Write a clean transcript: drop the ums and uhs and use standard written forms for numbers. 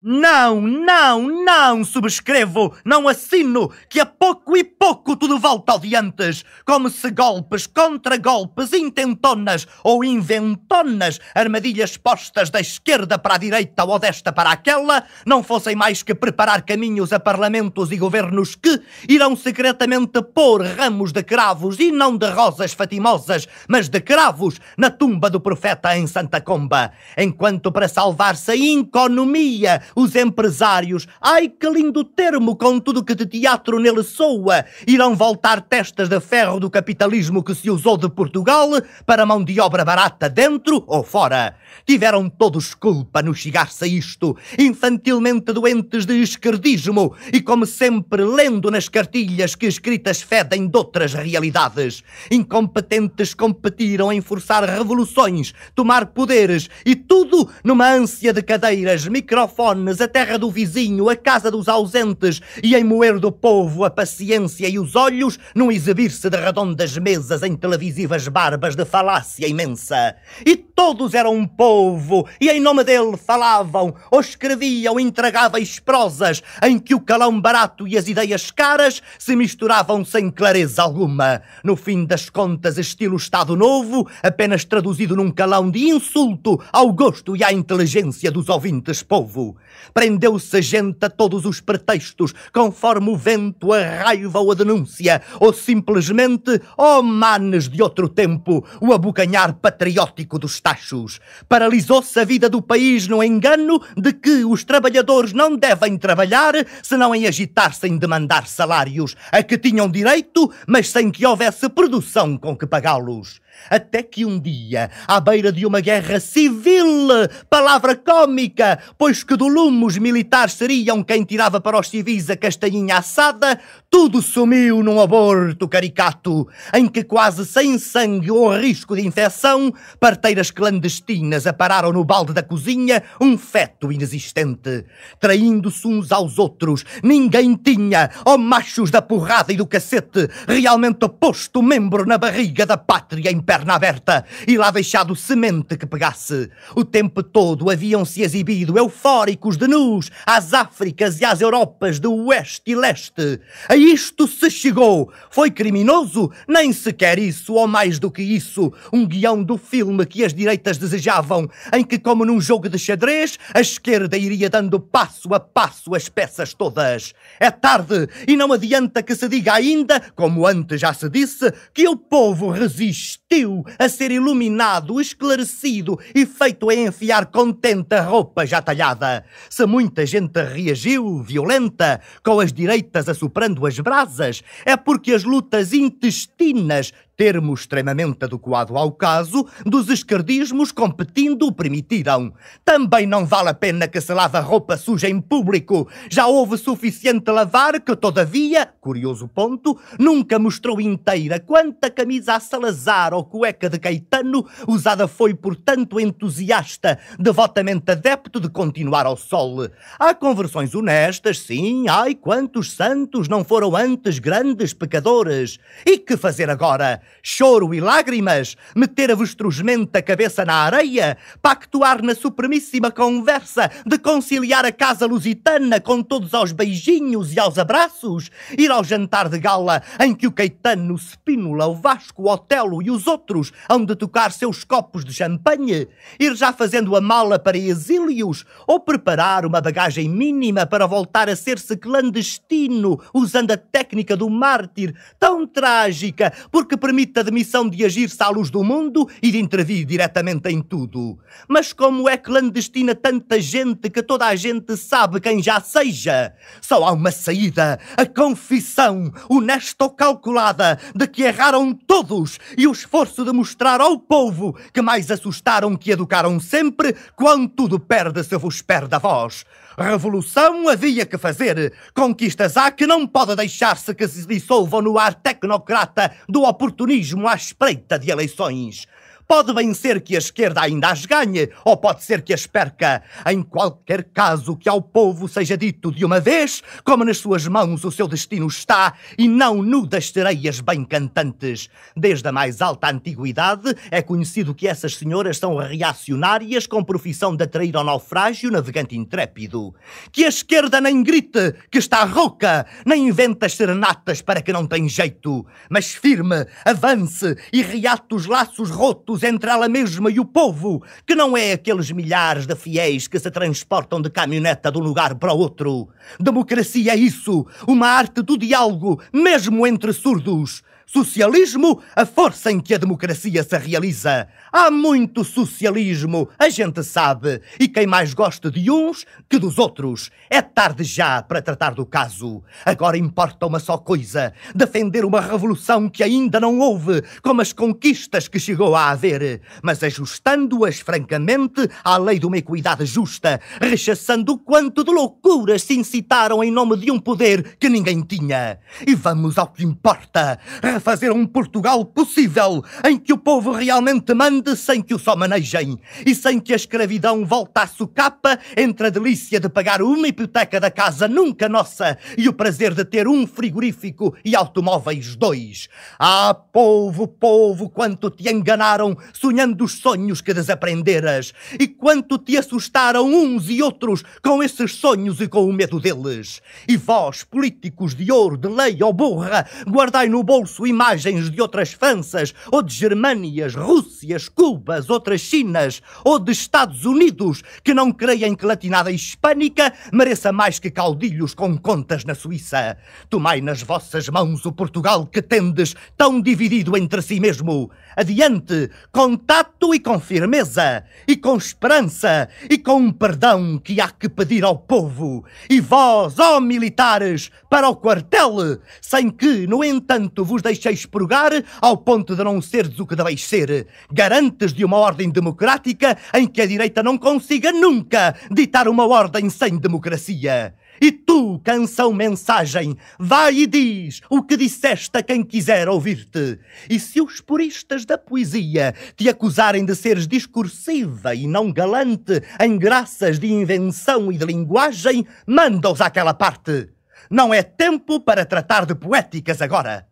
Não, não, não subscrevo, não assino, que a pouco e pouco tudo volta ao de antes, como se golpes, contra-golpes, intentonas ou inventonas, armadilhas postas da esquerda para a direita ou desta para aquela, não fossem mais que preparar caminhos a parlamentos e governos que irão secretamente pôr ramos de cravos e não de rosas fatimosas, mas de cravos na tumba do profeta em Santa Comba, enquanto para salvar-se a economia, os empresários, ai que lindo termo com tudo que de teatro nele soa, irão voltar testas de ferro do capitalismo que se usou de Portugal para mão de obra barata dentro ou fora. Tiveram todos culpa no chegar-se a isto, infantilmente doentes de esquerdismo e como sempre lendo nas cartilhas que escritas fedem de outras realidades. Incompetentes competiram em forçar revoluções, tomar poderes e tudo numa ânsia de cadeiras, microfones, a terra do vizinho, a casa dos ausentes e em moer do povo a paciência e os olhos num exibir-se de redondas mesas em televisivas barbas de falácia imensa. E todos eram um povo e em nome dele falavam ou escreviam intragáveis prosas em que o calão barato e as ideias caras se misturavam sem clareza alguma. No fim das contas, estilo Estado Novo, apenas traduzido num calão de insulto ao gosto e à inteligência dos ouvintes povo. Prendeu-se a gente a todos os pretextos, conforme o vento, a raiva ou a denúncia, ou simplesmente, oh manes de outro tempo, o abocanhar patriótico dos tachos. Paralisou-se a vida do país no engano de que os trabalhadores não devem trabalhar senão em agitar-se em demandar salários a que tinham direito, mas sem que houvesse produção com que pagá-los. Até que um dia, à beira de uma guerra civil, palavra cómica, pois que do lume os militares seriam quem tirava para os civis a castanhinha assada, tudo sumiu num aborto caricato, em que quase sem sangue ou risco de infecção, parteiras clandestinas apararam no balde da cozinha um feto inexistente. Traindo-se uns aos outros, ninguém tinha, ó machos da porrada e do cacete, realmente posto membro na barriga da pátria em perna aberta e lá deixado semente que pegasse. O tempo todo haviam-se exibido eufóricos de nus às Áfricas e às Europas do Oeste e Leste. A isto se chegou. Foi criminoso? Nem sequer isso, ou mais do que isso, um guião do filme que as direitas desejavam, em que, como num jogo de xadrez, a esquerda iria dando passo a passo as peças todas. É tarde e não adianta que se diga ainda, como antes já se disse, que o povo resistiu a ser iluminado, esclarecido e feito a enfiar contente a roupa já talhada. Se muita gente reagiu violenta, com as direitas assoprando as brasas, é porque as lutas intestinas, termo extremamente adequado ao caso, dos esquerdismos competindo permitiram. Também não vale a pena que se lave a roupa suja em público. Já houve suficiente lavar que, todavia, curioso ponto, nunca mostrou inteira quanta camisa a Salazar ou cueca de Caetano usada foi por tanto entusiasta, devotamente adepto de continuar ao sol. Há conversões honestas, sim, ai, quantos santos não foram antes grandes pecadores. E que fazer agora? Choro e lágrimas? Meter avestruzmente a cabeça na areia? Pactuar na supremíssima conversa de conciliar a casa lusitana com todos aos beijinhos e aos abraços? Ir ao jantar de gala em que o Caetano, Spínola, o Vasco, o Otelo e os outros hão de tocar seus copos de champanhe? Ir já fazendo a mala para exílios? Ou preparar uma bagagem mínima para voltar a ser-se clandestino, usando a técnica do mártir, tão trágica, porque permite a demissão de agir-se à luz do mundo e de intervir diretamente em tudo? Mas como é clandestina tanta gente que toda a gente sabe quem já seja? Só há uma saída, a confissão, honesta ou calculada, de que erraram todos e o esforço de mostrar ao povo que mais assustaram que educaram sempre, quando tudo perde se vos perde a vós. Revolução havia que fazer. Conquistas há que não pode deixar-se que se dissolvam no ar tecnocrata do oportunismo à espreita de eleições. Pode bem ser que a esquerda ainda as ganhe, ou pode ser que as perca. Em qualquer caso, que ao povo seja dito de uma vez, como nas suas mãos o seu destino está, e não no das sereias bem cantantes. Desde a mais alta antiguidade é conhecido que essas senhoras são reacionárias com profissão de atrair ao naufrágio navegante intrépido. Que a esquerda nem grite que está rouca, nem inventa as serenatas para que não tem jeito, mas firme, avance e reate os laços rotos entre ela mesma e o povo, que não é aqueles milhares de fiéis que se transportam de caminhoneta de um lugar para o outro. Democracia é isso, uma arte do diálogo, mesmo entre surdos. Socialismo, a força em que a democracia se realiza. Há muito socialismo, a gente sabe, e quem mais gosta de uns que dos outros. É tarde já para tratar do caso. Agora importa uma só coisa: defender uma revolução que ainda não houve, como as conquistas que chegou a haver, mas ajustando-as francamente à lei de uma equidade justa, rechaçando o quanto de loucuras se incitaram em nome de um poder que ninguém tinha. E vamos ao que importa: fazer um Portugal possível, em que o povo realmente mande sem que o só manejem, e sem que a escravidão volte à socapa entre a delícia de pagar uma hipoteca da casa nunca nossa e o prazer de ter um frigorífico e automóveis dois. Ah, povo, povo, quanto te enganaram sonhando os sonhos que desaprenderas, e quanto te assustaram uns e outros com esses sonhos e com o medo deles. E vós, políticos de ouro, de lei ou burra, guardai no bolso imagens de outras Franças, ou de Germânias, Rússias, Cubas, outras Chinas, ou de Estados Unidos, que não creem que latinada hispânica mereça mais que caudilhos com contas na Suíça. Tomai nas vossas mãos o Portugal que tendes, tão dividido entre si mesmo. Adiante, com tato e com firmeza, e com esperança, e com um perdão que há que pedir ao povo. E vós, ó militares, para o quartel, sem que, no entanto, vos deixeis purgar ao ponto de não serdes o que deveis ser, garantes de uma ordem democrática em que a direita não consiga nunca ditar uma ordem sem democracia. E tu, canção-mensagem, vai e diz o que disseste a quem quiser ouvir-te. E se os puristas da poesia te acusarem de seres discursiva e não galante em graças de invenção e de linguagem, manda-os àquela parte. Não é tempo para tratar de poéticas agora.